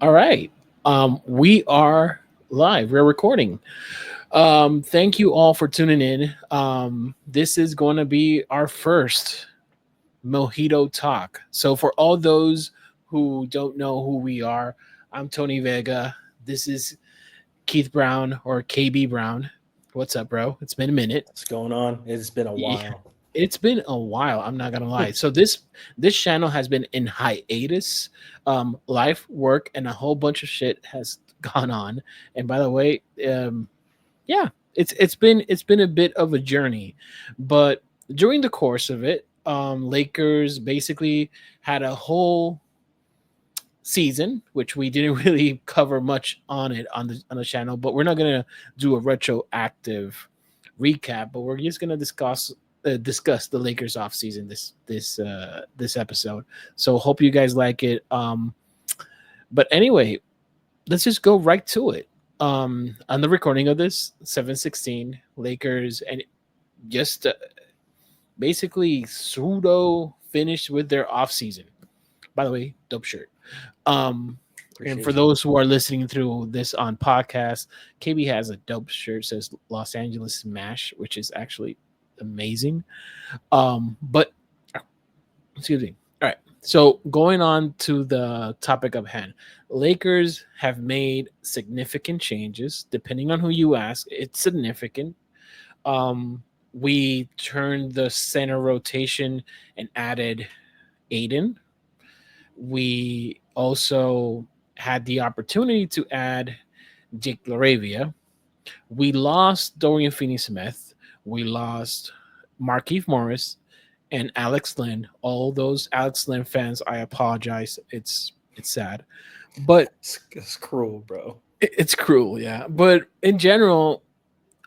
All right. We are live. We're recording. Thank you all for tuning in. This is going to be our first Mojito talk. So, for all those who don't know who we are, I'm Tony Vega. This is Keith Brown or KB Brown. What's up, bro? It's been a minute. What's going on? It's been a Yeah, while. it's been a while. I'm not gonna lie. So this channel has been in hiatus. Life, work, and a whole bunch of shit has gone on. And by the way, yeah, it's been a bit of a journey, but during the course of it, Lakers basically had a whole season, which we didn't really cover much on it on the channel. But we're not gonna do a retroactive recap. But we're just gonna discuss the Lakers off season this episode. So hope you guys like it. But anyway, let's just go right to it. On the recording of this 7-16 Lakers and just basically pseudo finished with their off season. By the way, dope shirt. Um, and for Appreciate you. those who are listening through this on podcast, KB has a dope shirt says Los Angeles Smash, which is actually amazing. But excuse me. All right. So going on to the topic of hand, Lakers have made significant changes. Depending on who you ask, it's significant. We turned the center rotation and added Aiden. We also had the opportunity to add Jake Laravia. We lost Dorian Finney-Smith. We lost Markeith Morris and Alex Lynn. All those Alex Lynn fans, I apologize. It's sad, but It's cruel, bro. it's cruel, yeah. But in general,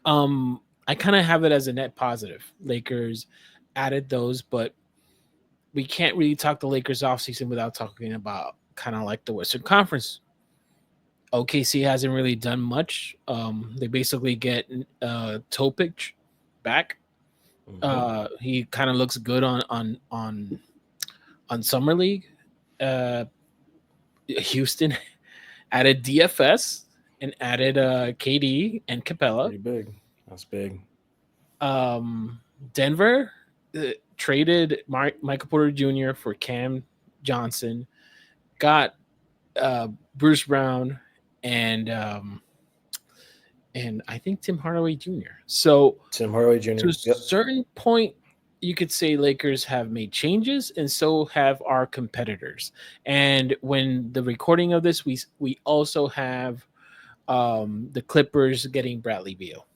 I kind of have it as a net positive. Lakers added those, but we can't really talk the Lakers offseason without talking about kind of like the Western Conference. OKC hasn't really done much. They basically get Topic back. Hmm. He kind of looks good on summer league. Uh, Houston added DFS and added KD and Capella. Pretty big. That's big. Um, Denver traded Michael Porter Jr. for Cam Johnson. Got Bruce Brown and I think Tim Hardaway Jr. So Tim Hardaway to Jr. a Yep. certain point, you could say Lakers have made changes, and so have our competitors. And when the recording of this, we also have the Clippers getting Bradley Beal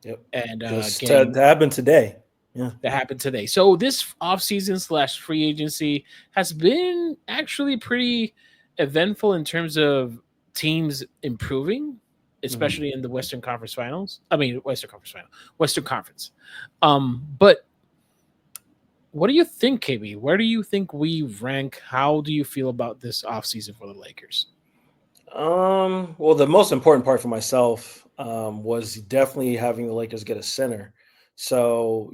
Yep. and Just getting happened today. Yeah. that happened today. So this offseason slash free agency has been actually pretty eventful in terms of teams improving, Hmm. especially in the Western Conference Finals. I mean, Western Conference Final, Western Conference. But what do you think, KB? Where do you think we rank? How do you feel about this offseason for the Lakers? Well, the most important part for myself was definitely having the Lakers get a center. So,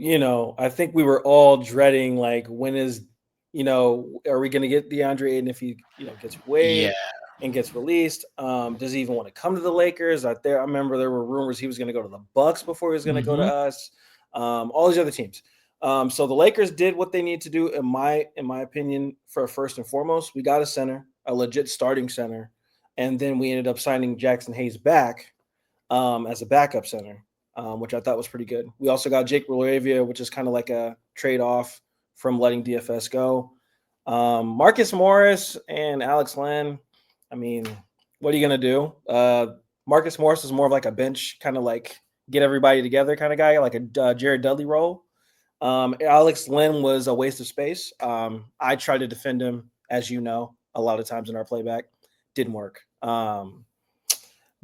I think we were all dreading like when is, are we going to get DeAndre Ayton if he, gets Yeah. waived and gets released? Does he even want to come to the Lakers? I remember there were rumors he was going to go to the Bucks before he was going to go to Hmm. us. All these other teams. So the Lakers did what they need to do, in my opinion, for first and foremost. We got a center, a legit starting center, and then we ended up signing Jackson Hayes back as a backup center, which I thought was pretty good. We also got Jake Laravia, which is kind of like a trade off from letting DFS go. Marcus Morris and Alex Len. I mean, what are you gonna do? Marcus Morris is more of like a bench, kind of like get everybody together kind of guy, like a Jared Dudley role. Alex Len was a waste of space. I tried to defend him, as you know, a lot of times in our playback. Didn't work.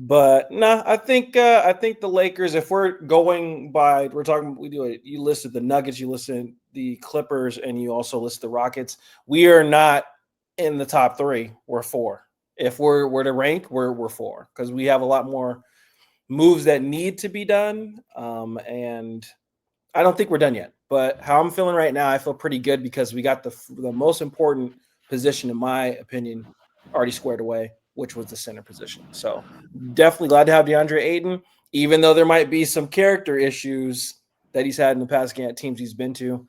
But no, I think the Lakers. If we're going by, we're talking. We do it. You listed the Nuggets, you listed the Clippers, and you also listed the Rockets. We are not in the top three. We're four. If we're to rank, we're four because we have a lot more moves that need to be done. And I don't think we're done yet. But how I'm feeling right now, I feel pretty good because we got the most important position, in my opinion, already squared away which was the center position. So definitely glad to have DeAndre Ayton, even though there might be some character issues that he's had in the past teams he's been to.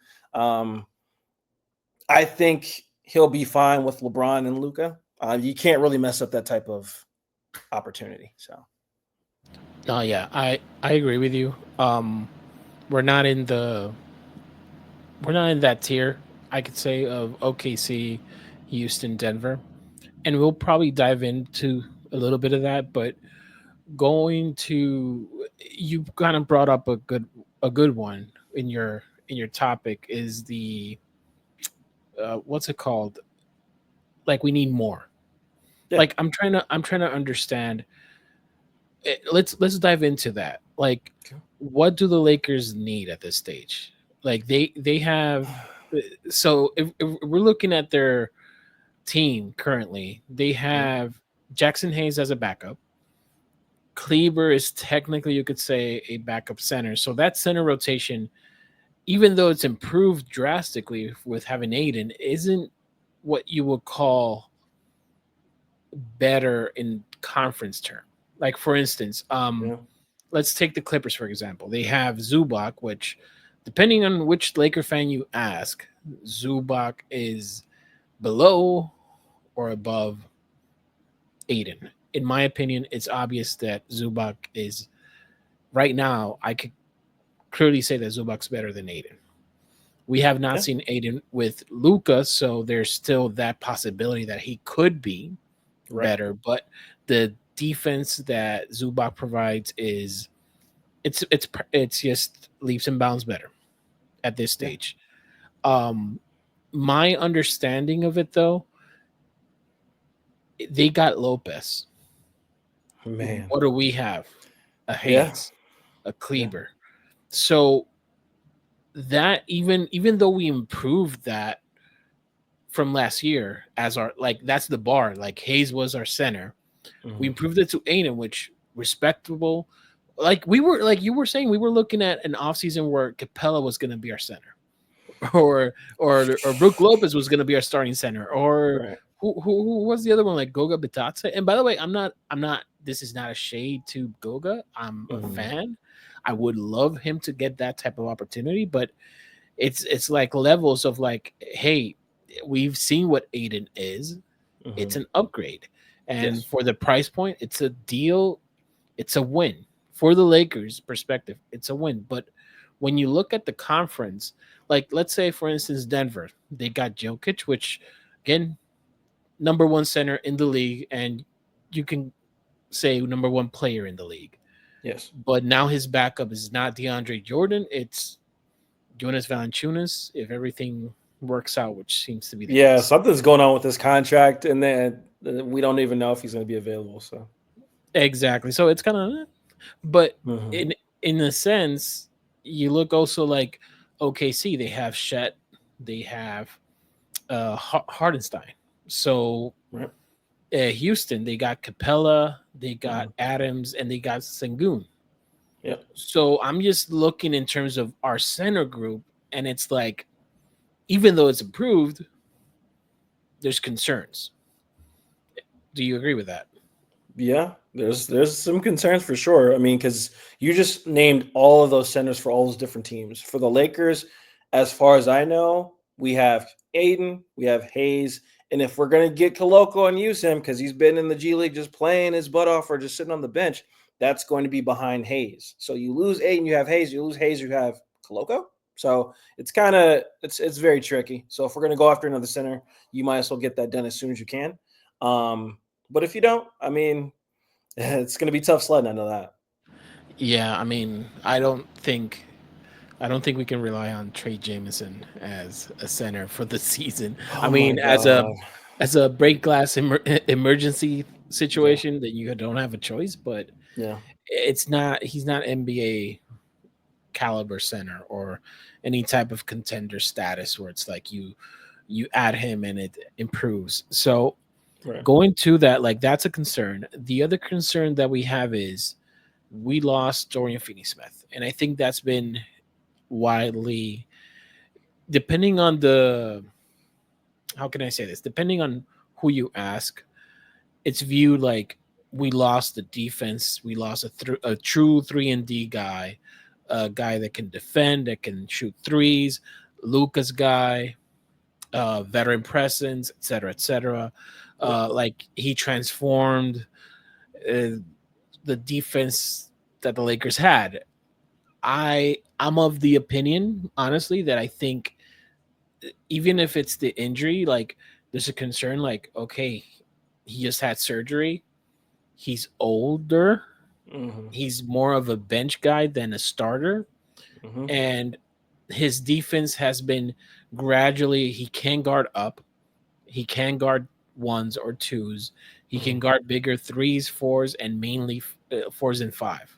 I think he'll be fine with LeBron and Luka. You can't really mess up that type of opportunity. So, Oh yeah, I agree with you. We're not in the we're not in that tier, I could say, of OKC, Houston, Denver, and we'll probably dive into a little bit of that. But going to you kind of brought up a good one in your topic is the what's it called? Like we need more. yeah. Like I'm trying to understand. Let's dive into that. Like, Okay. what do the Lakers need at this stage? Like they have. So if we're looking at their team currently, they have Jackson Hayes as a backup. Kleber is technically, you could say, a backup center. So that center rotation, even though it's improved drastically with having Aiden, isn't what you would call better in conference term. Like for instance, Yeah. let's take the Clippers for example. They have Zubac, which, depending on which Laker fan you ask, Zubac is below or above Aiden. In my opinion, it's obvious that Zubac is right now. I could clearly say that Zubac's better than Aiden. We have not Yeah. seen Aiden with Luca, so there's still that possibility that he could be Right. better. But the defense that Zubac provides is it's just leaps and bounds better at this Yeah. stage. Um, my understanding of it though, they got Lopez. Man. What do we have? A Yeah. Hayes, a Yeah. Kleber. So that even though we improved that from last year as our like that's the bar. Like Hayes was our center. We Mhm. improved it to Aiden, which respectable. Like we were like you were saying, we were looking at an offseason where Capella was gonna be our center. Or Brooke Lopez was gonna be our starting center, or Right. who was the other one, like Goga Bitadze. And by the way, I'm not this is not a shade to Goga. I'm a Mhm. fan. I would love him to get that type of opportunity, but it's like levels of like, hey, we've seen what Aiden is. It's Mhm. an upgrade, and Yes. for the price point, it's a deal. It's a win for the Lakers' perspective. It's a win, but when you look at the conference, like let's say for instance Denver, they got Jokic, which again number one center in the league, and you can say number one player in the league. Yes. But now his backup is not DeAndre Jordan; it's Jonas Valanciunas, if everything works out, which seems to be the Yeah. case. Something's going on with this contract, and then we don't even know if he's going to be available. So. Exactly. So it's kind of, but Mhm. in a sense, you look also like OKC. They have Shet, they have Hardenstein. So Right. Houston, they got Capella, they got Mhm. Adams, and they got Sengun. Yep. So I'm just looking in terms of our center group, and it's like, even though it's improved, there's concerns. Do you agree with that? Yeah, there's some concerns for sure. I mean, because you just named all of those centers for all those different teams. For the Lakers, as far as I know, we have Aiden, we have Hayes, and if we're gonna get Koloko and use him because he's been in the G League just playing his butt off or just sitting on the bench, that's going to be behind Hayes. So you lose Aiden, you have Hayes. You lose Hayes, you have Koloko. So it's kind of it's very tricky. So if we're gonna go after another center, you might as well get that done as soon as you can. Um, but if you don't, I mean, it's going to be tough sledding. I know that. Yeah, I mean, I don't think we can rely on Trey Jameson as a center for the season. I Oh my mean, god. as a break glass emergency Yeah. situation that you don't have a choice, but Yeah. it's not he's not NBA caliber center or any type of contender status where it's like you add him and it improves. So Right. going to that, like that's a concern. The other concern that we have is we lost Dorian Finney-Smith, and I think that's been widely, depending on the, how can I say this? Depending on who you ask, it's viewed like we lost the defense. We lost a true 3-and-D guy, a guy that can defend, that can shoot threes. Luca's guy, veteran presence, etc., etc. Yep. Like he transformed uh, the defense that the Lakers had. I'm of the opinion, honestly, that I think even if it's the injury, like there's a concern, like okay, he just had surgery. He's older. Mm-hmm. He's more of a bench guy than a starter, Mm-hmm. and his defense has been gradually. He can guard up. He can guard ones or twos. He Mm-hmm. can guard bigger threes, fours, and mainly fours and five. Right.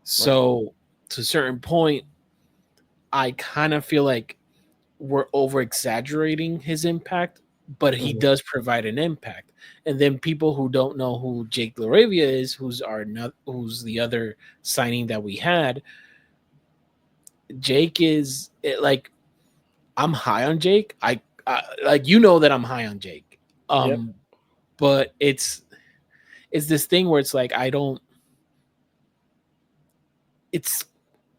So to a certain point, I kind of feel like we're over exaggerating his impact, but he Mm-hmm. does provide an impact. And then people who don't know who Jake Laravia is, who's the other signing that we had, Jake is like I'm high on Jake. I like that I'm high on Jake. Yep. But it's this thing where it's like I don't. It's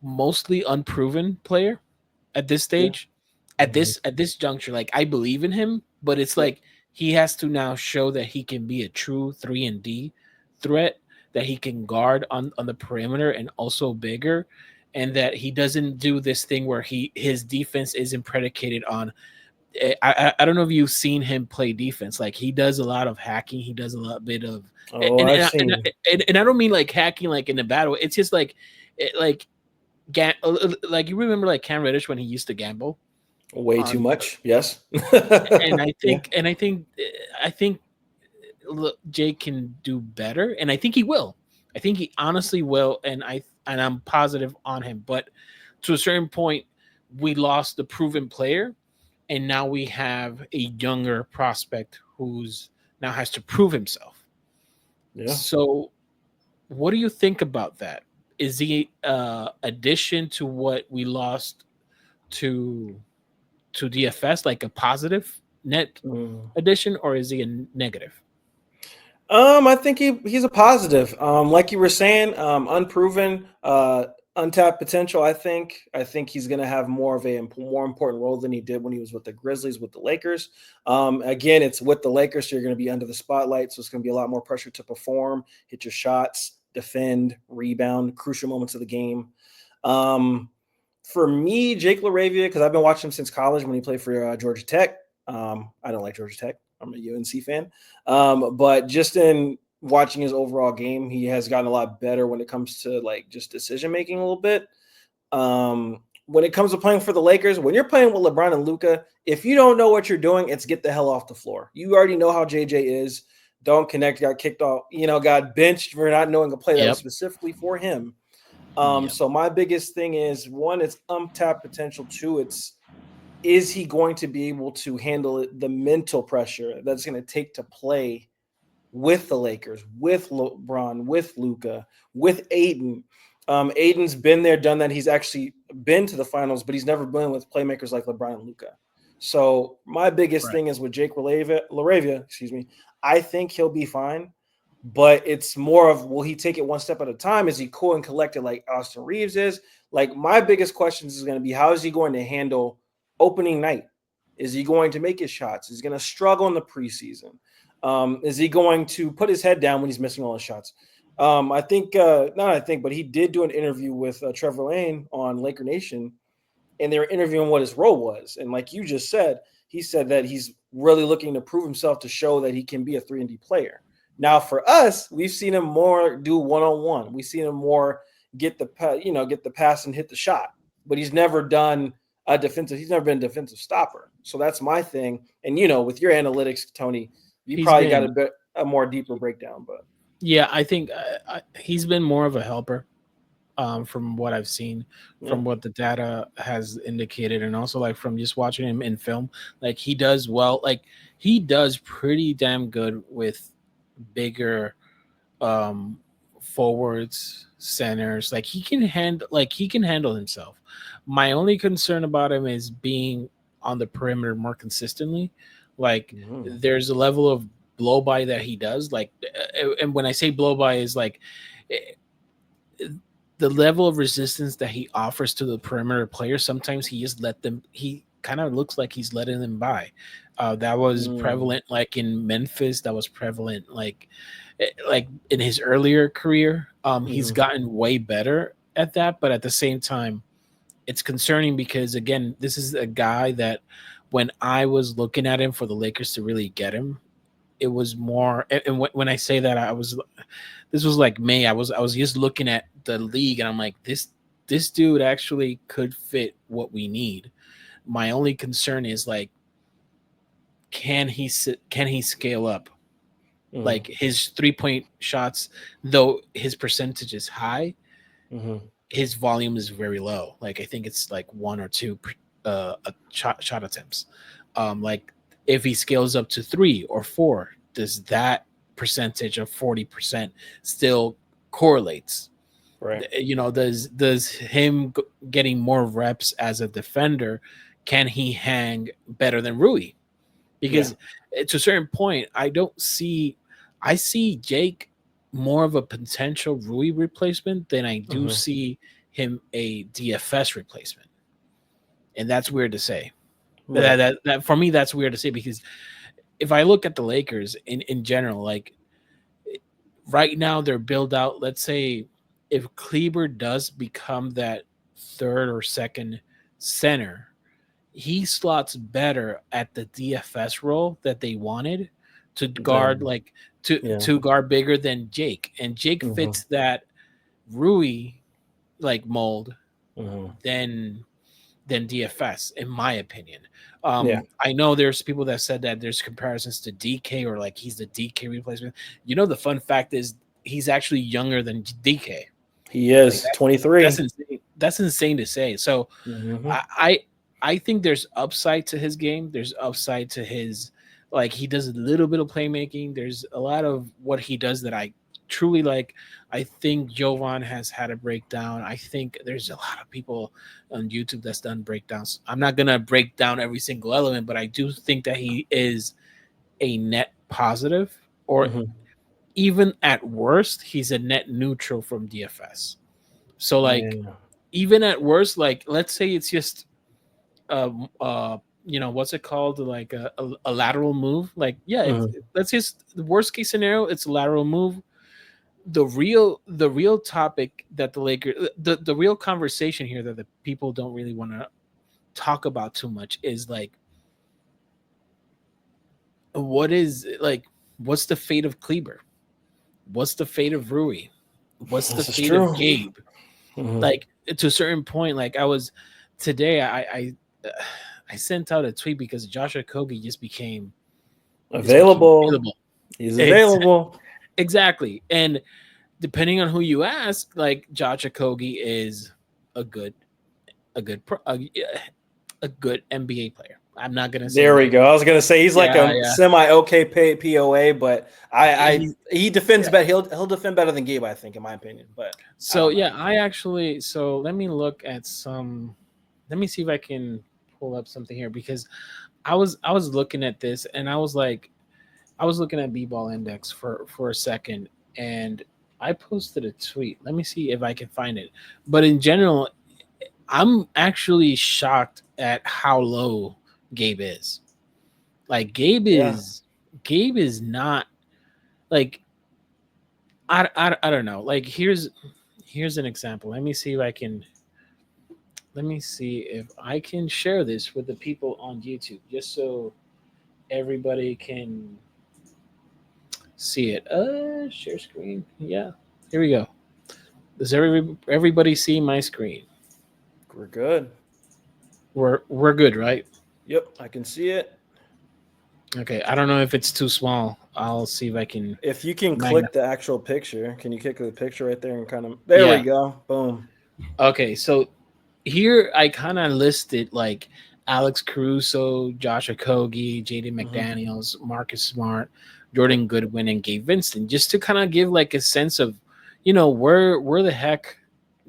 mostly unproven player at this Yeah. stage, Mm-hmm. at this juncture. Like I believe in him, but it's Yep. like he has to now show that he can be a true 3-and-D threat, that he can guard on the perimeter and also bigger, and that he doesn't do this thing where his defense isn't predicated on. I don't know if you've seen him play defense. Like he does a lot of hacking. He does a lot bit of Oh, and I've and, and, seen and I don't mean like hacking like in a bad way. It's just like like like you remember like Cam Reddish when he used to gamble way too on, much. Yes. and Yeah. I think look, Jake can do better, and I think he will. I think he honestly will, and I'm positive on him. But to a certain point, we lost the proven player, and now we have a younger prospect who's now has to prove himself. Yeah. So, what do you think about that? Is he addition to what we lost to DFS like a positive net Mm. addition, or is he a negative? I think he's a positive. Like you were saying, unproven, untapped potential. I think he's going to have more of a more important role than he did when he was with the Grizzlies, with the Lakers. Again, it's with the Lakers, so you're going to be under the spotlight, so it's going to be a lot more pressure to perform, hit your shots, defend, rebound, crucial moments of the game. Um, for me, Jake LaRavia, because I've been watching him since college when he played for Georgia Tech. I don't like Georgia Tech. I'm a UNC fan. But just in watching his overall game, he has gotten a lot better when it comes to like just decision making a little bit. When it comes to playing for the Lakers, when you're playing with LeBron and Luca, if you don't know what you're doing, it's get the hell off the floor. You already know how JJ is. Don't connect, got kicked off, got benched for not knowing a play that was Yep. specifically for him. Yep. So my biggest thing is one, it's untapped potential. Two, it's is he going to be able to handle the mental pressure that's going to take to play with the Lakers, with LeBron, with Luca, with Aiden. Aiden's been there, done that. He's actually been to the finals, but he's never been with playmakers like LeBron and Luca. So my biggest Right. thing is with Jake Laravia, excuse me. I think he'll be fine, but it's more of will he take it one step at a time? Is he cool and collected like Austin Reeves is? Like my biggest questions is going to be how is he going to handle opening night? Is he going to make his shots? Is he going to struggle in the preseason? Is he going to put his head down when he's missing all his shots? I think, not I think, but he did do an interview with Trevor Lane on Laker Nation, and they were interviewing what his role was. And like you just said, he said that he's really looking to prove himself to show that he can be a 3-and-D player. Now, for us, we've seen him more do one-on-one. We've seen him more get the pass and hit the shot, but he's never done a defensive. He's never been a defensive stopper. So that's my thing. And with your analytics, Tony, you He's probably got been a more deeper breakdown. But yeah, I think he's been more of a helper from what I've seen, yeah, from what the data has indicated, and also like from just watching him in film. Like he does well. Like he does pretty damn good with bigger um forwards, centers. Like he can handle himself. My only concern about him is being on the perimeter more consistently. Like mm-hmm. there's a level of blow by that he does, like, and when I say blow by is like the level of resistance that he offers to the perimeter players. Sometimes he just let them. He kind of looks like he's letting them by. That was Mm, prevalent, like in Memphis. That was prevalent, like in his earlier career. He's mhm, gotten way better at that, but at the same time, it's concerning because again, this is a guy that when I was looking at him for the Lakers to really get him, it was more. And when I say that, I was this was like May. I was just looking at the league and I'm like, this dude actually could fit what we need. My only concern is like, can he scale up? mhm, Like his 3-point shots, though his percentage is high, mhm. his volume is very low. Like I think it's like one or two shot attempts. Like if he scales up to 3 or 4, does that percentage of 40% still correlates? Right. Does him getting more reps as a defender, can he hang better than Rui? Yeah. Because to a certain point, I see Jake more of a potential Rui replacement than I do Mhm. see him a DFS replacement, and that's weird to say. Right. That for me, that's weird to say because if I look at the Lakers in general, like right now they're built out. Let's say if Kleber does become that third or second center, he slots better at the DFS role that they wanted to guard Then like to yeah. to guard bigger than Jake. And Jake Mhm, fits that Rui like mold mhm. than DFS, in my opinion. Yeah. I know there's people that said that there's comparisons to DK or like he's the DK replacement. The fun fact is he's actually younger than DK. He Like is that's 23. insane. That's insane to say. So Mhm. I, I I think there's upside to his game. There's upside to his like he does a little bit of playmaking. There's a lot of what he does that I truly like. I think Jovan has had a breakdown. I think there's a lot of people on YouTube that's done breakdowns. I'm not gonna break down every single element, but I do think that he is a net positive, or Mhm. even at worst, he's a net neutral from DFS. So like Yeah. even at worst, like let's say it's just um uh what's it called, like a lateral move, like yeah, it's Mhm. let's just the worst case scenario, it's a lateral move. The real topic that the Lakers, the real conversation here that the people don't really want to talk about too much is like what is like what's the fate of Kleber, what's the fate of Rui, what's the This is fate of true. Gabe? Mhm. Like to a certain point, like I was today I sent out a tweet because Joshua Kogi just became Available. available. He's It's available. exactly. And depending on who you ask, like Josh Okogie is a good a good a good NBA player. I'm not gonna say There we that. go. I was gonna say he's like Yeah, a yeah. semi okay POA, but I He's he defends yeah. better. He'll defend better than Gabe, I think, in my opinion. But I So don't know. yeah, I actually so let me look at some. Let me see if I can pull up something here because I was looking at this and I was like I was looking at B-ball index for a second and I posted a tweet. Let me see if I can find it. But in general, I'm actually shocked at how low Gabe is. Like Yeah. Gabe is not like I don't know. Like here's an example. Let me see if I can share this with the people on YouTube just so everybody can see it. Share screen. Yeah. Here we go. Does everybody see my screen? We're good. We're good, right? Yep, I can see it. Okay. I don't know if it's too small. I'll see if I can If you can magnify. click the actual picture, can you click the picture right there and kind of there we Yeah. go. Boom. Okay. So here I kind of listed like Alex Caruso, Josh Okogie, JD Hmm. McDaniels, Marcus Smart, Jordan Goodwin, and Gabe Vincent, just to kind of give like a sense of, where the heck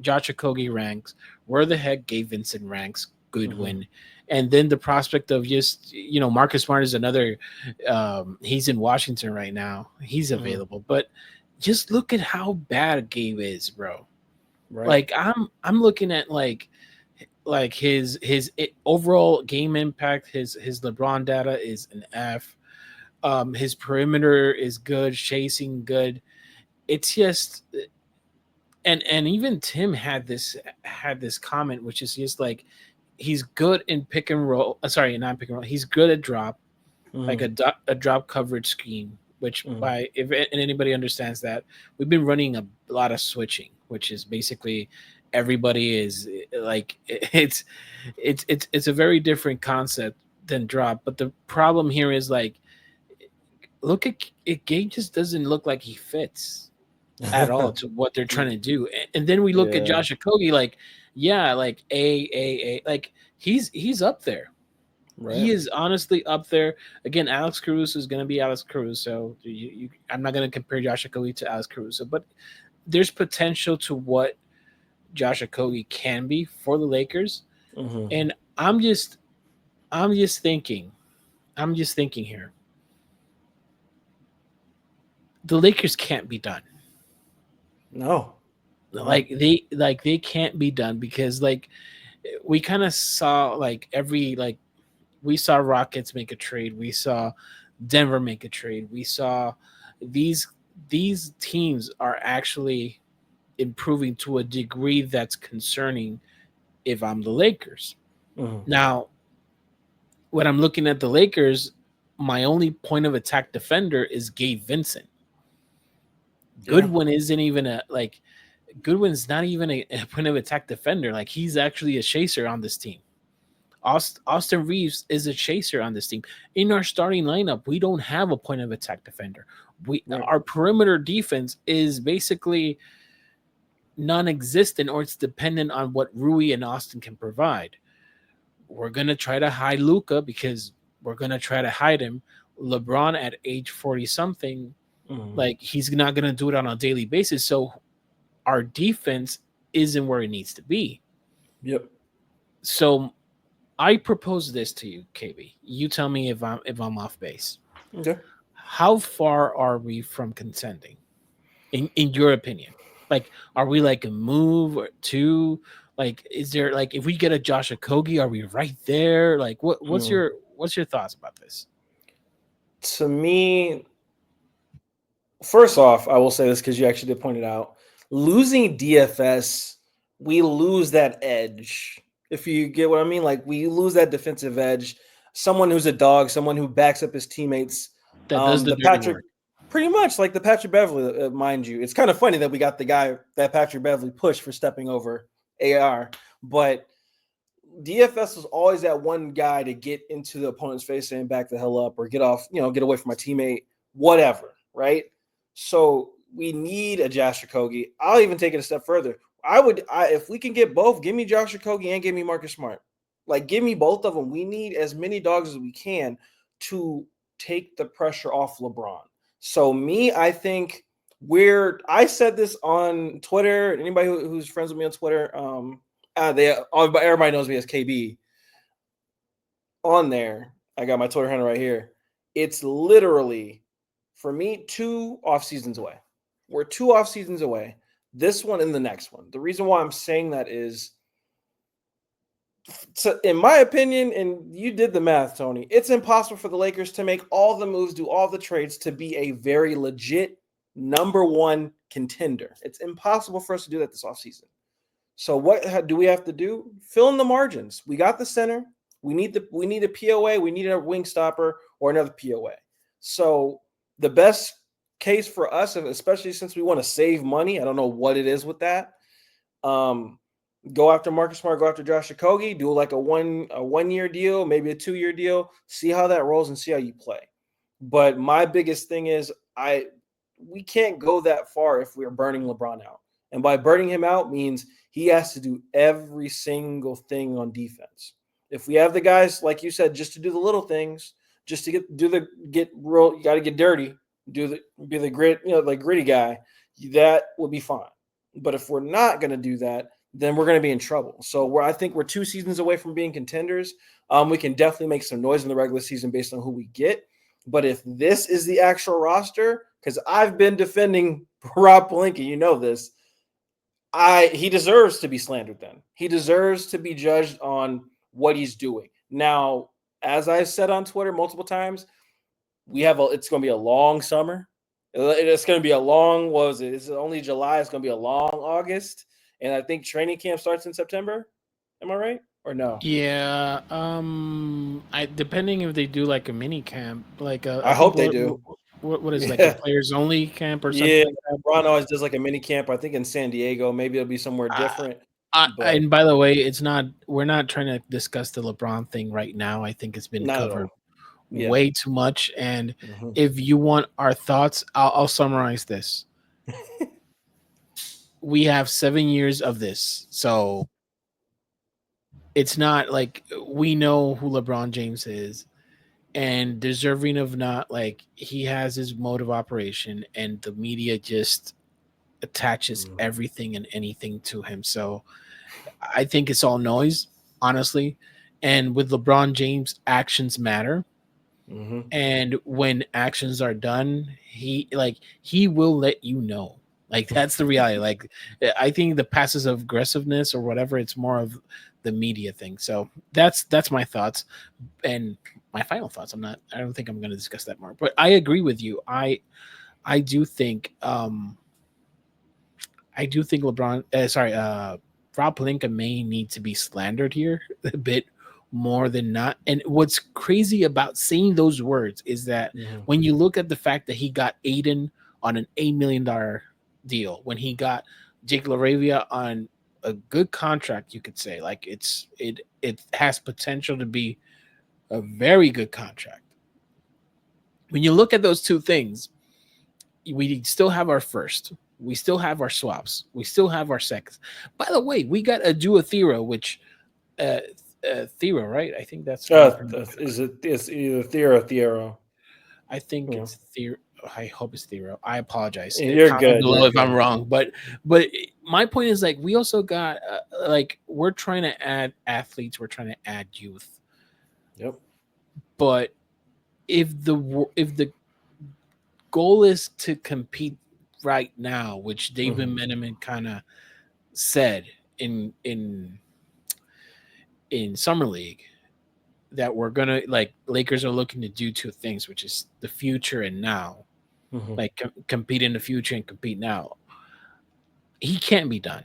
Josh Okogie ranks, where the heck Gabe Vincent ranks, Hmm. Goodwin, and then the prospect of just Marcus Smart is another. He's in Washington right now. He's Mhm. available, but just look at how bad Gabe is, bro. Right. Like I'm looking at like his overall game impact. His LeBron data is an F. His perimeter is good, chasing good. It's just and even Tim had this comment, which is just like he's good in pick and roll. Sorry, not pick and roll. He's good at drop, like Mhm. a drop coverage scheme. Which Mhm. by if and anybody understands that, we've been running a lot of switching, which is basically everybody is like it's a very different concept than drop. But the problem here is like look at it. Gabe just doesn't look like he fits at all to what they're trying to do. And then we look at Yeah. Josh Okogie, like, yeah, like like he's up there. Right. He is honestly up there. Again, Alex Caruso is going to be Alex Caruso. I'm not going to compare Josh Okogie to Alex Caruso, but there's potential to what Josh Okogie can be for the Lakers. Mhm. And I'm just thinking, I'm just thinking here. The Lakers can't be done. No. No. Like they can't be done because like we kind of saw like every like we saw Rockets make a trade, we saw Denver make a trade, we saw these these teams are actually improving to a degree that's concerning if I'm the Lakers. Mhm. Now, when I'm looking at the Lakers, my only point of attack defender is Gabe Vincent. Yeah. Goodwin isn't even a like Goodwin's not even a point of attack defender. Like he's actually a chaser on this team. Austin Reeves is a chaser on this team. In our starting lineup, we don't have a point of attack defender. We Right. Our perimeter defense is basically non-existent, or it's dependent on what Rui and Austin can provide. We're gonna try to hide Luca because we're gonna try to hide him. LeBron at age 40 something, Mhm. like he's not gonna do it on a daily basis. So our defense isn't where it needs to be. Yep. So I propose this to you, KB. You tell me if I'm off base. Okay. How far are we from contending, in your opinion? Like, are we like a move or two? Like, is there like if we get a Josh Okogie, are we right there? Like, Mm. what's your thoughts about this? To me, first off, I will say this because you actually did point it out. Losing DFS, we lose that edge. If you get what I mean, like we lose that defensive edge. Someone who's a dog, someone who backs up his teammates. That does the The dirty Patrick, work. pretty much like the Patrick Beverly, mind you. It's kind of funny that we got the guy that Patrick Beverly pushed for stepping over AR, but DFS was always that one guy to get into the opponent's face and back the hell up or get off, get away from my teammate, whatever, right? So we need a Josh Okogie. I'll even take it a step further. If we can get both, give me Josh Okogie and give me Marcus Smart. Like, give me both of them. We need as many dogs as we can to take the pressure off LeBron. So I think I said this on Twitter. Anybody who's friends with me on Twitter, everybody knows me as KB on there. I got my Twitter handle right here. It's literally for me 2 off seasons away. We're 2 off seasons away. This one and the next one. The reason why I'm saying that is, so in my opinion, and you did the math, Tony, it's impossible for the Lakers to make all the moves, do all the trades to be a very legit number one contender. It's impossible for us to do that this offseason. So what do we have to do? Fill in the margins. We got the center. We need a POA. We need a wing stopper or another POA. So the best case for us, and especially since we want to save money, I don't know what it is with that. Um, go after Marcus Smart, go after Josh Okogie, do like a 1 year deal, maybe a 2 year deal. See how that rolls and see how you play. But my biggest thing is we can't go that far if we're burning LeBron out. And by burning him out means he has to do every single thing on defense. If we have the guys, like you said, just to do the little things, just to get real, you got to get dirty, be the gritty guy, that will be fine. But if we're not going to do that, then we're going to be in trouble. So I think we're 2 seasons away from being contenders. We can definitely make some noise in the regular season based on who we get. But if this is the actual roster, because I've been defending Rob Pelinka, you know this, he deserves to be slandered then. He deserves to be judged on what he's doing. Now, as I said on Twitter multiple times, it's going to be a long summer. It's going to be a long, what was it? It's only July. It's going to be a long August. And I think training camp starts in September. Am I right? Or no? Yeah. I depending if they do like a mini camp, like I I think hope they do. what is it, like a Yeah. players only camp or something Yeah. like that. Ron always does like a mini camp, I think in San Diego. Maybe it'll be somewhere Uh, different. But and by the way, it's not. We're not trying to discuss the LeBron thing right now. I think it's been not at covered all. Yeah. way too much. And Mm-hmm. if you want our thoughts, I'll summarize this. We have 7 years of this, so it's not like we know who LeBron James is and deserving of not like he has his mode of operation, and the media just attaches everything and anything to him. So I think it's all noise, honestly. And with LeBron James, actions matter. Mm-hmm. And when actions are done, he will let you know. Like that's the reality. Like I think the passive aggressiveness or whatever, it's more of the media thing. So that's my thoughts and my final thoughts. I don't think I'm going to discuss that more. But I agree with you. I do think LeBron, Rob Pelinka may need to be slandered here a bit more than not. And what's crazy about saying those words is that when you look at the fact that he got Aiden on an $8 million deal, when he got Jake LaRavia on a good contract, you could say like it has potential to be a very good contract. When you look at those two things, we still have our first. We still have our swaps. We still have our seconds. By the way, we got a Duothero, which uh, Thero, right? I think that's how you pronounce it. It's either Theo or Thiero. I think Yeah. it's Thero. I hope it's Thero. I apologize. You're Comment good. below You're if I'm good. wrong, but my point is like we also got like we're trying to add athletes. We're trying to add youth, Yep. but if the goal is to compete right now, which David Meneman kind of said in summer league, that we're gonna like Lakers are looking to do two things, which is the future and now, like compete in the future and compete now. He can't be done.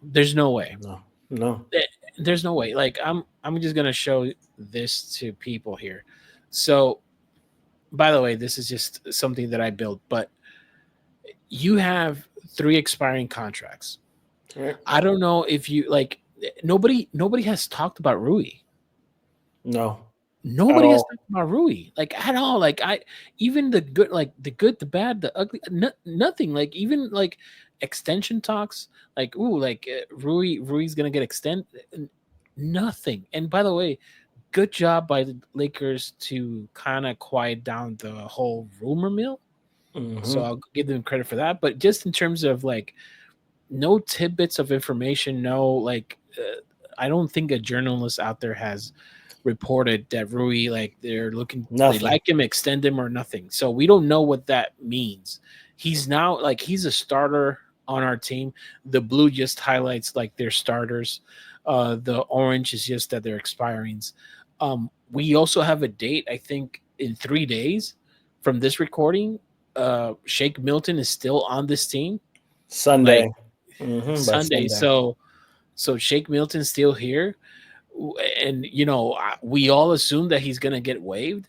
There's no way. No. There's no way. Like I'm just gonna show this to people here. So, by the way, this is just something that I built, but you have 3 expiring contracts. Right. I don't know if you like nobody has talked about Rui. No. Nobody has talked about Rui like at all. Like even the good, like the good, the bad, the ugly, nothing. Like even like extension talks, like like Rui's gonna get extended. Nothing. And by the way, good job by the Lakers to kind of quiet down the whole rumor mill. So I'll give them credit for that. But just in terms of like no tidbits of information, no like I don't think a journalist out there has reported that Rui like they like him, extend him or nothing. So we don't know what that means. He's now like he's a starter on our team. The blue just highlights like their starters. The orange is just that they're expirings. We also have a date, I think in 3 days from this recording. Shake Milton is still on this team. Sunday. Like Sunday. So Shake Milton's still here. And we all assume that he's going to get waived,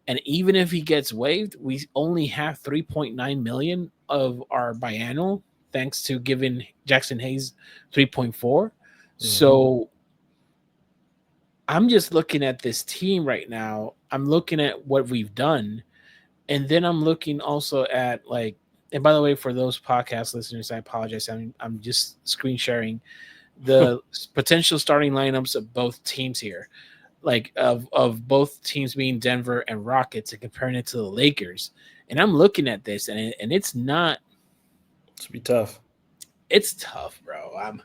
and even if he gets waived, we only have 3.9 million of our biannual thanks to giving Jackson Hayes 3.4. So I'm just looking at this team right now. I'm looking at what we've done, and then I'm looking also at like, and by the way, for those podcast listeners, I apologize. I'm just screen sharing the potential starting lineups of both teams here, like of both teams being Denver and Rockets, and comparing it to the Lakers. And I'm looking at this, and it's not. It's be tough. it's tough, bro. I'm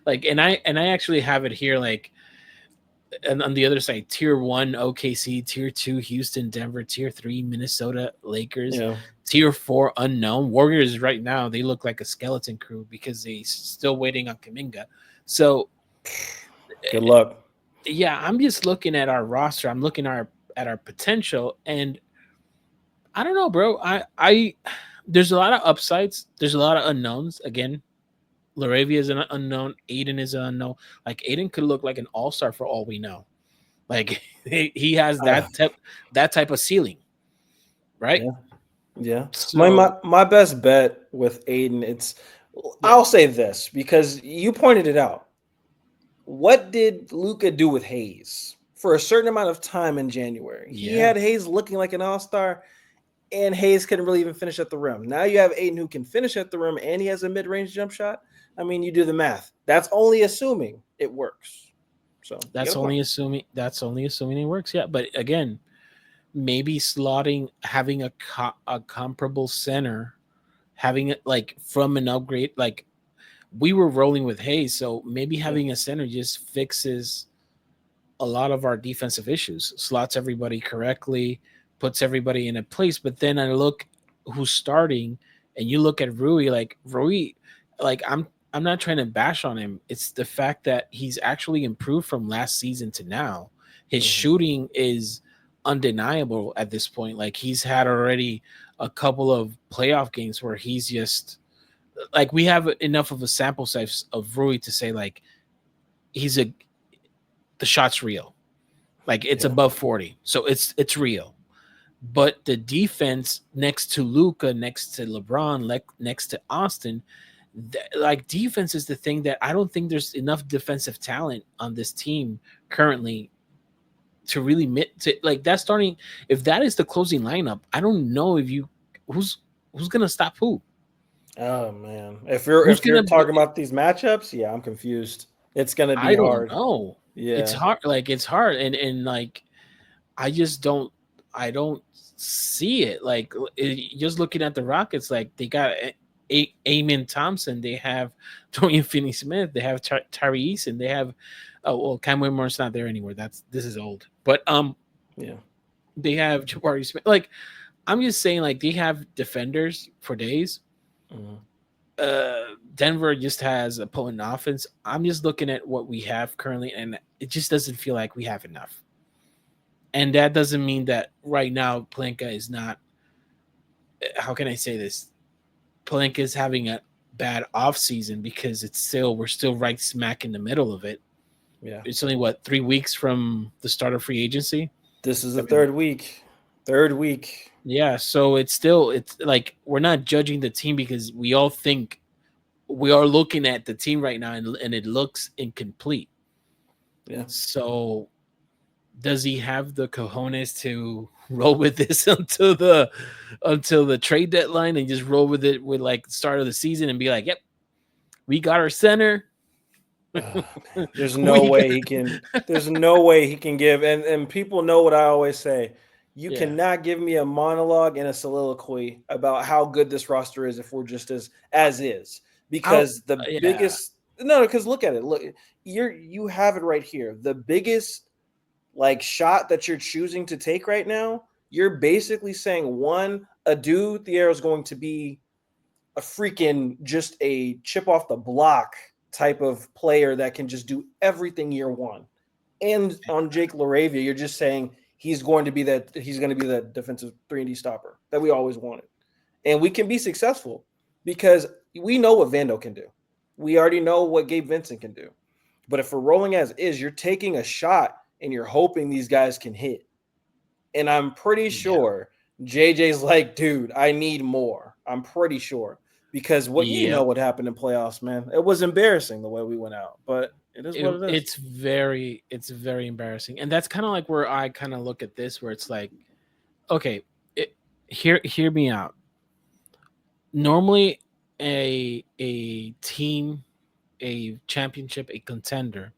like, and I actually have it here, like, and on the other side, tier one OKC, tier two Houston, Denver, tier three Minnesota, Lakers, Yeah. tier four unknown Warriors. Right now, they look like a skeleton crew because they still waiting on Kaminga. So Good luck. yeah, I'm just looking at our roster. I'm looking at our potential, and I don't know, bro. I there's a lot of upsides. There's a lot of unknowns. Again, Laravia is an unknown. Aiden is an unknown. Like Aiden could look like an all star for all we know. Like he has Uh, that type of ceiling, right? yeah. Yeah. My So my best bet with Aiden, yeah, I'll say this because you pointed it out. What did Luca do with Hayes for a certain amount of time in January? He yeah, had Hayes looking like an all-star, and Hayes couldn't really even finish at the rim. Now you have Aiden who can finish at the rim and he has a mid-range jump shot. I mean, you do the math. That's only assuming it works. So you got a point. that's only assuming it works. Yeah, but again, maybe slotting having a comparable center, having it like from an upgrade, like we were rolling with Hayes, so maybe Yeah. having a center just fixes a lot of our defensive issues, slots everybody correctly, puts everybody in a place. But then I look who's starting, and you look at Rui, like I'm not trying to bash on him. It's the fact that he's actually improved from last season to now. His Mhm. shooting is undeniable at this point. Like he's had already a couple of playoff games where he's just like we have enough of a sample size of Rui to say like he's a the shot's real. Like it's Yeah. above 40. So it's real. But the defense next to Luca, next to LeBron, next to Austin, like defense is the thing that I don't think there's enough defensive talent on this team currently to really to like that starting. If that is the closing lineup, I don't know if you who's gonna stop who. Oh man. Who's If you're gonna talking about these matchups, yeah, I'm confused. It's gonna be I don't hard. know. It's Yeah. hard. Like it's hard, and like I just don't. I don't see it. Like just looking at the Rockets, like they got Amen Thompson, they have Dorian Finney-Smith, they have Tyree Eason, they have. Oh well, Cam Whitmore's not there anymore. This is old. But Yeah. they have Jabari Smith. Like I'm just saying, like they have defenders for days. Mhm. Denver just has a potent offense. I'm just looking at what we have currently, and it just doesn't feel like we have enough. And that doesn't mean that right now Plinka is not. How can I say this? Plinka is having a bad off season because we're still right smack in the middle of it. Yeah. It's only what 3 weeks from the start of free agency. This is the I mean, third week. Third week. yeah. So it's like we're not judging the team because we all think we are looking at the team right now and it looks incomplete. Yeah. So does he have the cojones to roll with this until the trade deadline and just roll with it with like the start of the season and be like, yep, we got our center. Oh, man. There's no we got, way he can. There's no way he can give. And people know what I always say. You yeah. cannot give me a monologue and a soliloquy about how good this roster is if we're just as is. I'll Because the yeah. biggest no, because look at it. Look, you have it right here. The biggest like shot that you're choosing to take right now, you're basically saying one, Adu Thiero is going to be a freaking just a chip off the block type of player that can just do everything year one. And on Jake LaRavia, you're just saying he's going to be that defensive 3-and-D stopper that we always wanted. And we can be successful because we know what Vando can do. We already know what Gabe Vincent can do. But if we're rolling as is, you're taking a shot and you're hoping these guys can hit. And I'm pretty Yeah. sure JJ's like, dude, I need more. I'm pretty sure because Yeah. what happened in playoffs, man. It was embarrassing the way we went out, but it is what it is. It's very embarrassing. And that's kind of like where I kind of look at this where it's like, okay, hear me out. Normally a team, a championship, a contender,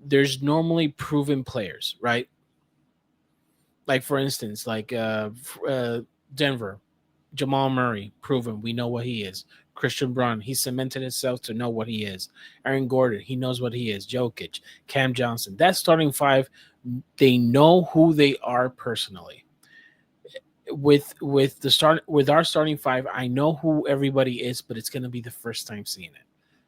there's normally proven players, right? Like for instance, like Denver, Jamal Murray, proven. We know what he is. Christian Braun, he cemented himself to know what he is. Aaron Gordon, he knows what he is. Jokic, Cam Johnson. That starting five, they know who they are personally. With our starting five, I know who everybody is, but it's gonna be the first time seeing it.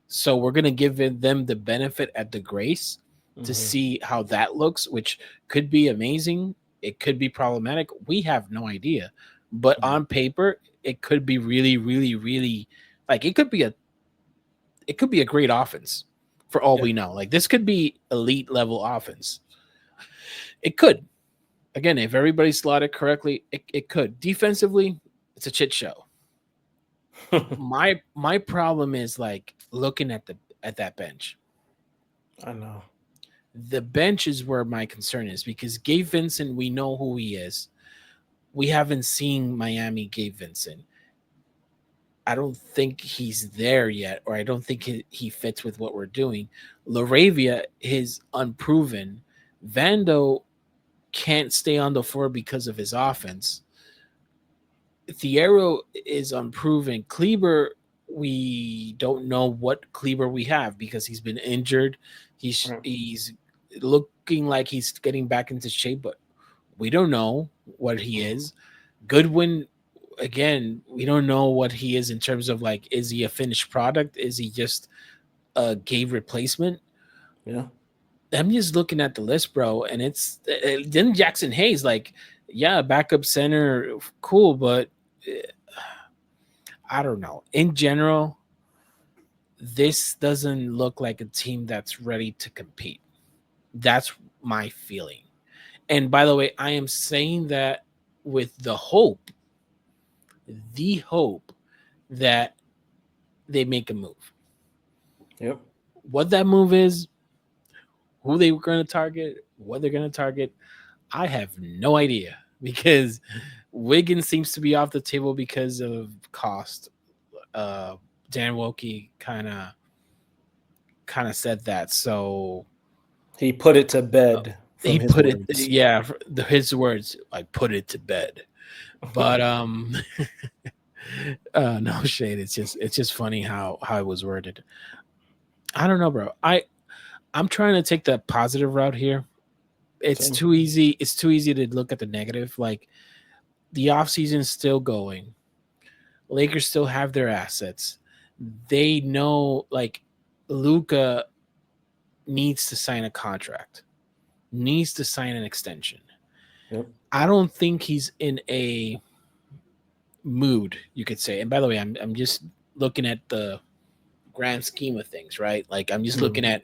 So we're gonna give them the benefit at the grace to Mm-hmm. see how that looks, which could be amazing. It could be problematic. We have no idea, but on paper, it could be really, really, really like it could be a great offense for all Yeah. we know. Like this could be elite level offense. It could. Again, if everybody's slotted correctly, it could. Defensively, it's a shit show. My problem is like looking at that bench. I know. The bench is where my concern is because Gabe Vincent, we know who he is. We haven't seen Miami Gabe Vincent. I don't think he's there yet, or I don't think he fits with what we're doing. Laravia is unproven. Vando can't stay on the floor because of his offense. Thiero is unproven. Kleber, we don't know what Kleber we have because he's been injured. Right. He's looking like he's getting back into shape, but we don't know what he is. Goodwin, again, we don't know what he is in terms of like, is he a finished product? Is he just a gay replacement? Yeah. I'm just looking at the list, bro, and it's then Jackson Hayes, like, yeah, backup center, cool, but I don't know. In general, this doesn't look like a team that's ready to compete. That's my feeling. And by the way, I am saying that with the hope that they make a move. Yep. What that move is, who they were going to target, what they're going to target, I have no idea because Wiggins seems to be off the table because of cost. Uh, Dan Wilkie kind of said that. So He put it to bed from he his put it, words. yeah, his words. I put it to bed, but no shade. It's just funny how it was worded. I don't know, bro. I'm trying to take the positive route here. It's Same. too easy. It's too easy to look at the negative. Like the offseason is still going. Lakers still have their assets. They know like Luca needs to sign a contract, needs to sign an extension. Yep. I don't think he's in a mood, you could say. And by the way, I'm just looking at the grand scheme of things, right? Like I'm just looking Mhm. at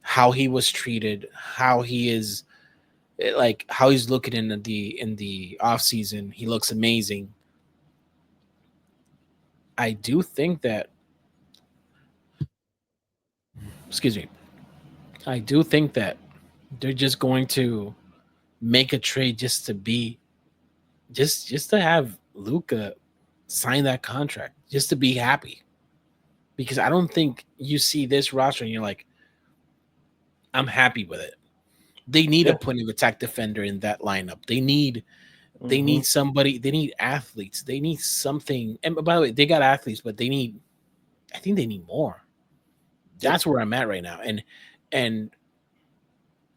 how he was treated, how he is like how he's looking in the off season. He looks amazing. I do think that excuse me. I do think that they're just going to make a trade just to be just to have Luca sign that contract, just to be happy. Because I don't think you see this roster and you're like, I'm happy with it. They need a Yeah. point of attack defender in that lineup. They need Hmm. somebody, they need athletes. They need something. And by the way, they got athletes, but I think they need more. Yep. That's where I'm at right now. And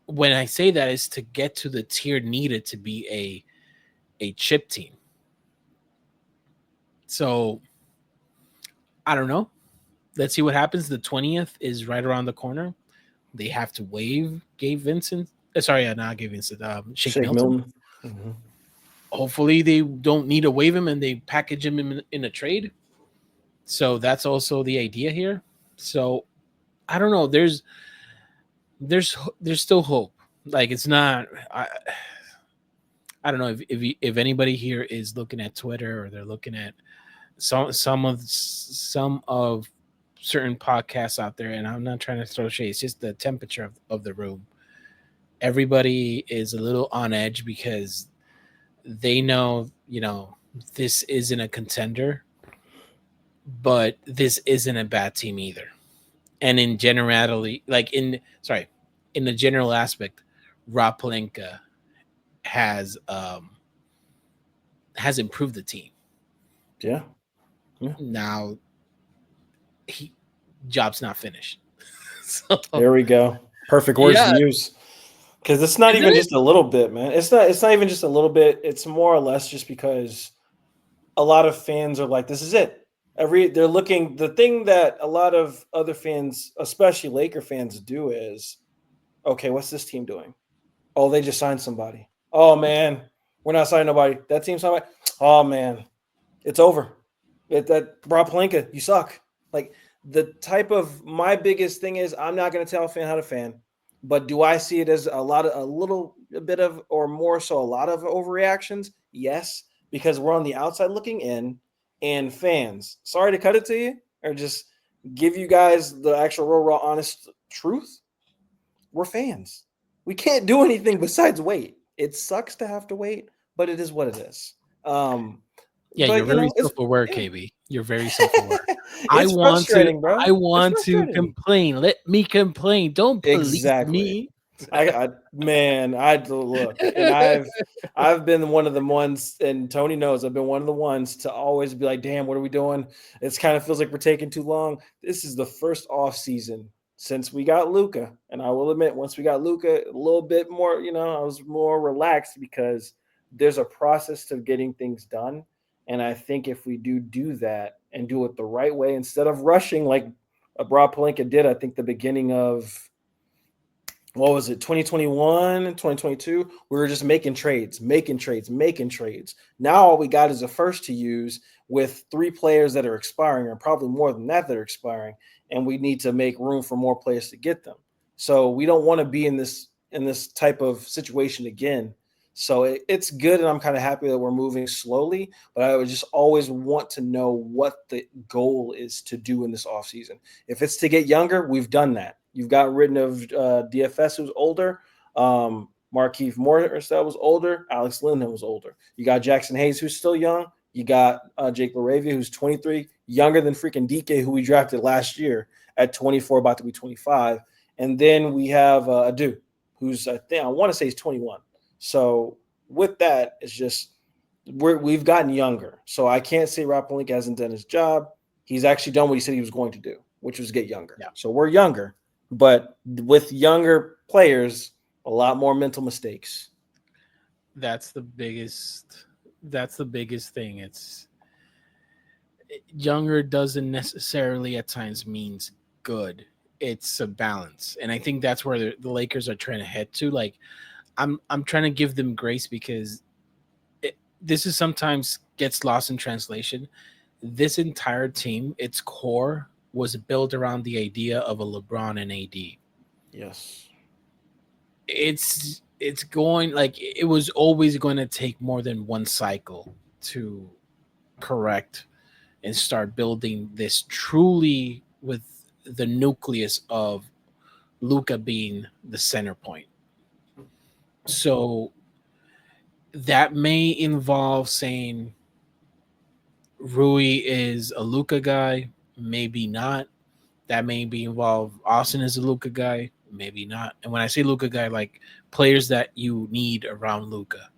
when I say that is to get to the tier needed to be a chip team. So I don't know. Let's see what happens. The 20th is right around the corner. They have to waive Gabe Vincent. Sorry, not Gabe Vincent. Shake Shake Milton. Milton. Hmm. Hopefully, they don't need to waive him and they package him in a trade. So that's also the idea here. So I don't know. There's still hope. Like it's not. I don't know if anybody here is looking at Twitter or they're looking at some of certain podcasts out there, and I'm not trying to throw shade. It's just the temperature of the room. Everybody is a little on edge because they know, this isn't a contender, but this isn't a bad team either. And in generality, like in the general aspect, Rob Pelinka has um has improved the team. Yeah. Yeah. Now he job's not finished. So There we go. Perfect words to yeah, use. Because it's not and even there just is a little bit, man. It's not even just a little bit. It's more or less just because a lot of fans are like, this is it. They're looking, the thing that a lot of other fans, especially Laker fans, do is, okay, what's this team doing? Oh, they just signed somebody. Oh man, we're not signing nobody. That team signed. Oh man, it's over. That Rob Pelinka, you suck. Like the type of my biggest thing is I'm not going to tell a fan how to fan, but do I see it as a little bit of, or more so a lot of overreactions? Yes, because we're on the outside looking in, and fans. Sorry to cut it to you, or just give you guys the actual raw, honest truth. We're fans. We can't do anything besides wait. It sucks to have to wait, but it is what it is. Um, yeah, you're but very it's self-aware, yeah. KB. You're very self-aware. I It's want to frustrating, bro. I It's want to frustrating. complain. Let me complain. Don't police Exactly. me. I man, I look, and I've been one of the ones, and Tony knows I've been one of the ones to always be like, damn, what are we doing? It's kind of feels like we're taking too long. This is the first off season since we got Luca, and I will admit, once we got Luca, a little bit more, I was more relaxed because there's a process to getting things done, and I think if we do that and do it the right way instead of rushing like Rob Palenka did, I think the beginning of what was it 2021 2022, we were just making trades. Now all we got is a first to use with three players that are expiring, or probably more than that are expiring, and we need to make room for more players to get them. So we don't want to be in this type of situation again. So it's good, and I'm kind of happy that we're moving slowly, but I would just always want to know what the goal is to do in this offseason. If it's to get younger, we've done that. You've gotten rid of DFS, who's older. Markeith Morris, that was older. Alex Lindholm was older. You got Jackson Hayes, who's still young. You got Jake LaRavia, who's 23, younger than freaking DK, who we drafted last year at 24, about to be 25. And then we have Adu, who's I want to say he's 21. So with that, it's just we've gotten younger. So I can't say Rob Pelinka hasn't done his job. He's actually done what he said he was going to do, which was get younger. Yeah, So we're younger, but with younger players, a lot more mental mistakes. that's the biggest. That's the biggest thing. It's younger doesn't necessarily at times means good. It's a balance, and I think that's where the Lakers are trying to head to. Like, I'm trying to give them grace because this is sometimes gets lost in translation. This entire team, its core, was built around the idea of a LeBron and AD. Yes. It's going like it was always going to take more than one cycle to correct and start building this truly with the nucleus of Luca being the center point. So that may involve saying Rui is a Luca guy, maybe not. That may be involved. Austin is a Luca guy, maybe not. And when I say Luca guy, like players that you need around Luca.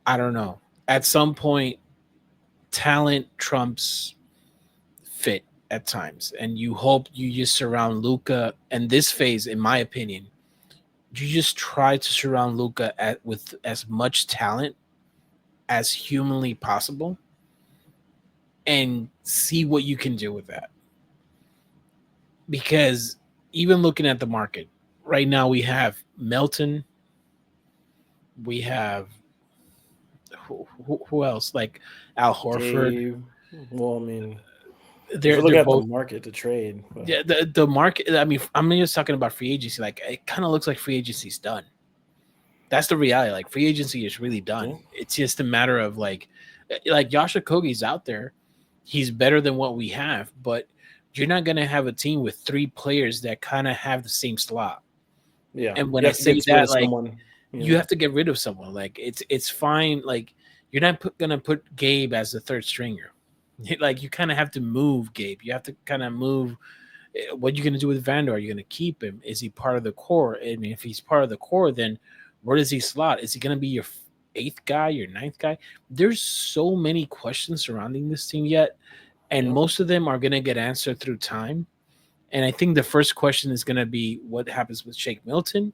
I don't know. At some point, talent trumps fit at times, and you hope you just surround Luca. And this phase, in my opinion, you just try to surround Luca with as much talent as humanly possible, and see what you can do with that. Because even looking at the market right now, we have Melton, we have who else like Al Horford. Gabe. Well, I mean, if we're They're looking at the both. market to trade, but Yeah, the market. I mean, I'm just talking about free agency. Like, it kind of looks like free agency's done. That's the reality. Like, free agency is really yeah, done. It's just a matter of like Josh Okogie's out there. He's better than what we have, but you're not gonna have a team with three players that kind of have the same slot. yeah, And when you I have to get say rid that, of like, someone. you have to get rid of someone. Like, it's fine. Like, you're not gonna put Gabe as the third stringer. Like, you kind of have to move Gabe. You have to kind of move. What are you going to do with Vandor? Are you going to keep him? Is he part of the core? I mean, if he's part of the core, then where does he slot? Is he going to be your eighth guy, your ninth guy? There's so many questions surrounding this team yet, and Yeah. most of them are going to get answered through time. And I think the first question is going to be what happens with Shake Milton.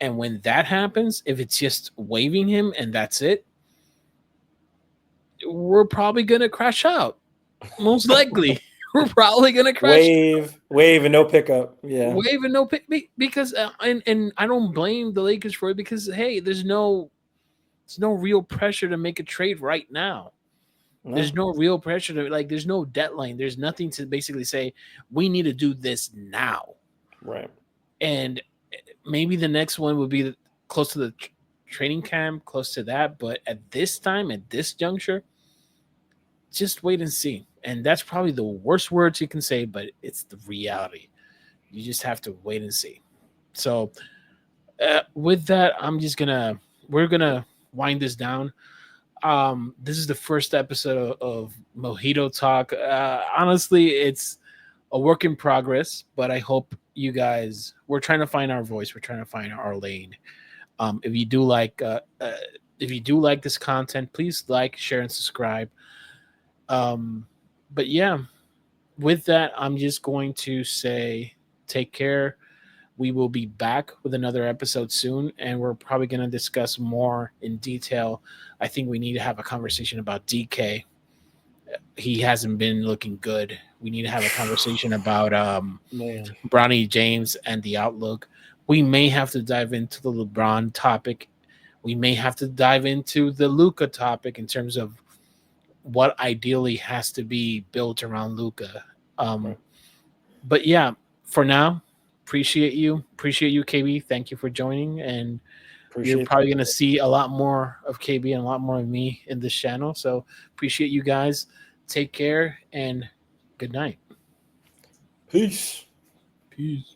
And when that happens, if it's just waiving him and that's it, we're probably going to crash out. Most likely. We're probably going to crash Wave, and no pickup. Yeah. wave and no pick because and I don't blame the Lakers for it because hey, there's no real pressure to make a trade right now. No. There's no real pressure to like. There's no deadline. There's nothing to basically say we need to do this now. Right. And maybe the next one would be close to the training camp, close to that. But at this time, at this juncture, just wait and see. And that's probably the worst words you can say, but it's the reality. You just have to wait and see. So with that, we're gonna wind this down. This is the first episode of Mojito Talk. Honestly, it's a work in progress, but I hope you guys. We're trying to find our voice. We're trying to find our lane. If you do if you do like this content, please like, share, and subscribe. But yeah, with that, I'm just going to say take care. We will be back with another episode soon, and we're probably going to discuss more in detail. I think we need to have a conversation about DK. He hasn't been looking good. We need to have a conversation about Man. Bronny James and the outlook. We may have to dive into the LeBron topic. We may have to dive into the Luca topic in terms of what ideally has to be built around Luca. Um, Right. but yeah, for now, appreciate you, KB. Thank you for joining, and you're Appreciate probably that. gonna see a lot more of KB and a lot more of me in this channel. So appreciate you guys. Take care and good night. Peace. Peace.